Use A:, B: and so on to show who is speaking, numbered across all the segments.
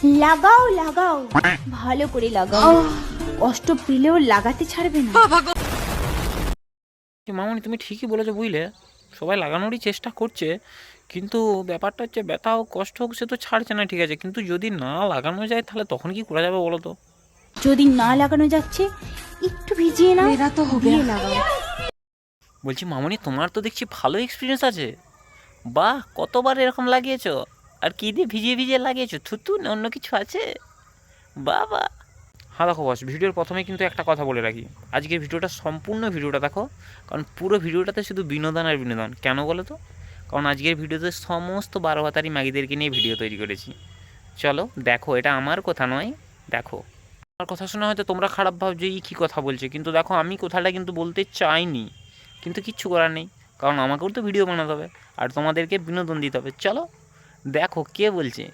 A: লাগাও লাগাও, ভালো করে লাগাও, কষ্ট পেলেও লাগাতে ছাড়বে না।
B: মামনি তুমি ঠিকই বলেছো বুঝলে, সবাই লাগানোরই চেষ্টা করছে, কিন্তু ব্যাপারটা হচ্ছে ব্যথা হোক কষ্ট হোক সে তো ছাড়ছে না, ঠিক আছে, কিন্তু যদি না লাগানো যায় তাহলে তখন কি করা যাবে বলো তো?
A: যদি না লাগানো যাচ্ছে একটু ভিজিয়ে নাও, এরা তো হবে, লাগাও।
B: বলছি মামনি তোমার তো দেখছি ভালো এক্সপিরিয়েন্স আছে, বাহ কতবার এরকম লাগিয়েছো, আর কি দিয়ে ভিজিয়ে ভিজিয়ে লাগিয়েছো, থুতু না অন্য কিছু আছে? বাহ বাহ। হ্যাঁ দেখো বস, ভিডিওর প্রথমে কিন্তু একটা কথা বলে রাখি, আজকের ভিডিওটা সম্পূর্ণ ভিডিওটা দেখো, কারণ পুরো ভিডিওটাতে শুধু বিনোদন আর বিনোদন। কেন বলো তো? কারণ আজকের ভিডিওতে সমস্ত 12 ভাতারি মাগিদেরকে নিয়ে ভিডিও তৈরি করেছি। চলো দেখো, এটা আমার কথা নয়, দেখো। আমার কথা শুনে হয়তো তোমরা খারাপ ভাবছো এই কী কথা বলছে, কিন্তু দেখো আমি কথাটা কিন্তু বলতে চাইনি, কিন্তু কিচ্ছু করার নেই, কারণ আমাকেও তো ভিডিও বানাতে হবে আর তোমাদেরকে বিনোদন দিতে হবে। চলো দেখো কে বলছে।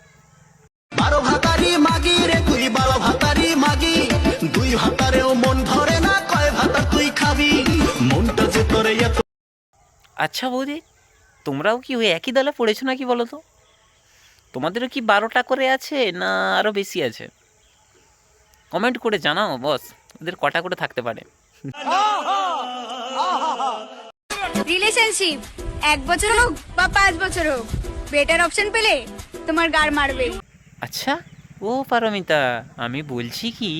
C: 12 ভাতারি মাগি রে তুই 12 ভাতারি মাগি, 2 ভাতারেও মন ধরে না, কয় ভাতা তুই খাবি, মনটা যে তোরে এত।
B: আচ্ছা বৌদি, তোমরাও কি ওই একই দলে পড়েছো নাকি বলো তো? তোমাদেরও কি 12টা করে আছে না আরও বেশি আছে? কমেন্ট করে জানাও বস, ওদের কটা করে থাকতে পারে।
D: রিলেশনশিপ 1 বছর হোক বা 5 বছর হোক, বেটার অপশন পেলে তোমার গাড় মারবে।
B: আচ্ছা ও পারমিতা, আমি বলছি কি,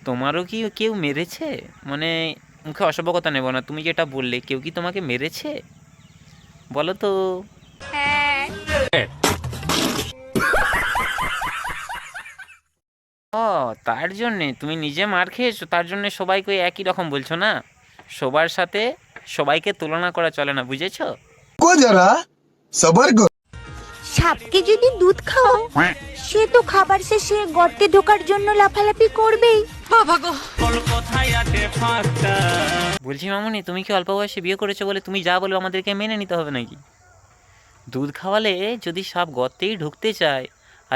B: তোমারও কি কেউ মেরেছে? মানে মুখে অসভ্য কথা নেব না, তুমি যেটা বললে কেউ কি তোমাকে মেরেছে বলো তো?
D: হ্যাঁ।
B: ও, তার জন্যে তুমি নিজে মার খেয়েছো, তার জন্যে সবাইকে একই রকম বলছো না? সবার সাথে সবাইকে তুলনা করা চলে না, বুঝেছো?
C: কো যারা সবার কর।
A: সাপকে যদি দুধ খাও, সে তো খাবার শেষে গর্তে ঢোকার জন্য লাফালাফি করবেই।
B: বলছি মামুনি, তুমি কি অল্প বয়সে বিয়ে করেছো বলে তুমি যা বলবে আমাদেরকে মেনে নিতে হবে নাকি? দুধ খাওয়ালে যদি সাপ গর্তেই ঢুকতে চায়,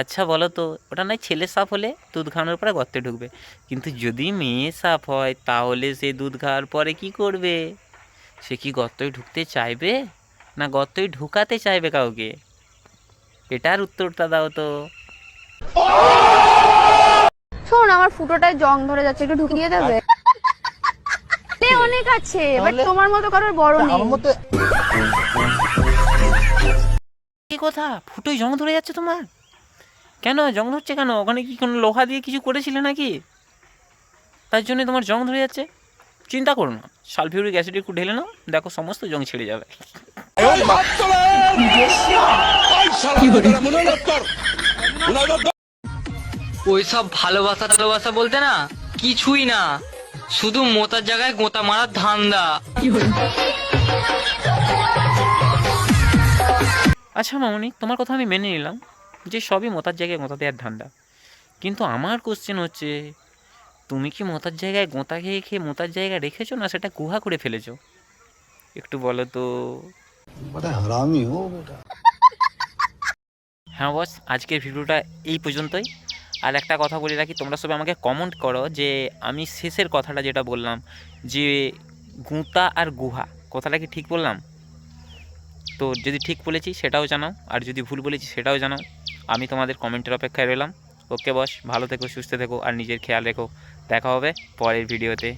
B: আচ্ছা বলো তো, ওটা নয় ছেলে সাপ হলে দুধ খাওয়ানোর পরে গর্তে ঢুকবে, কিন্তু যদি মেয়ে সাপ হয় তাহলে সে দুধ খাওয়ার পরে কি করবে? সে কি গর্তই ঢুকতে চাইবে না গর্তই ঢুকাতে চাইবে কাউকে? এটার উত্তরটা দাও তো।
D: শোন, আমার ফুটোটায় জং ধরে যাচ্ছে, একটু ঢুকিয়ে দেবে? অনেক আছে, বাট তোমার মতো কারোর বড় নেই।
B: কি কথা, ফুটোয় জং ধরে যাচ্ছে তোমার? কেন জং ধরছে কেন? ওখানে কি কোনো লোহা দিয়ে কিছু করেছিলে নাকি তার জন্য তোমার জং ধরে যাচ্ছে? চিন্তা করো না, সালফিউরিক অ্যাসিড একটু ঢেলে নাও, দেখো সমস্ত জং ছেড়ে যাবে।
E: ওইসব ভালোবাসা টালোবাসা বলতে না কিছুই না, শুধু মোতার জায়গায় গোতা মারার ধান্দা।
B: আচ্ছা মামনি, তোমার কথা আমি মেনে নিলাম যে সবই মোতার জায়গায় গোঁতা দেওয়ার ধান্দা, কিন্তু আমার কোশ্চেন হচ্ছে, তুমি কি মোতার জায়গায় গোঁতা খেয়ে খেয়ে মোতার জায়গায় রেখেছো না সেটা গুহা করে ফেলেছো? একটু বলো তো। হ্যাঁ বস, আজকের ভিডিওটা এই পর্যন্তই। আর একটা কথা বলে রাখি, তোমরা সবাই আমাকে কমেন্ট করো যে আমি শেষের কথাটা যেটা বললাম যে গুঁতা আর গুহা, কথাটা কি ঠিক বললাম? তো যদি ঠিক বলেছি সেটাও জানাও, আর যদি ভুল বলেছি সেটাও জানাও। আমি তোমাদের কমেন্টের অপেক্ষায় রইলাম। ওকে বস, ভালো থেকো, সুস্থ থেকো আর নিজের খেয়াল রেখো। দেখা হবে পরের ভিডিওতে।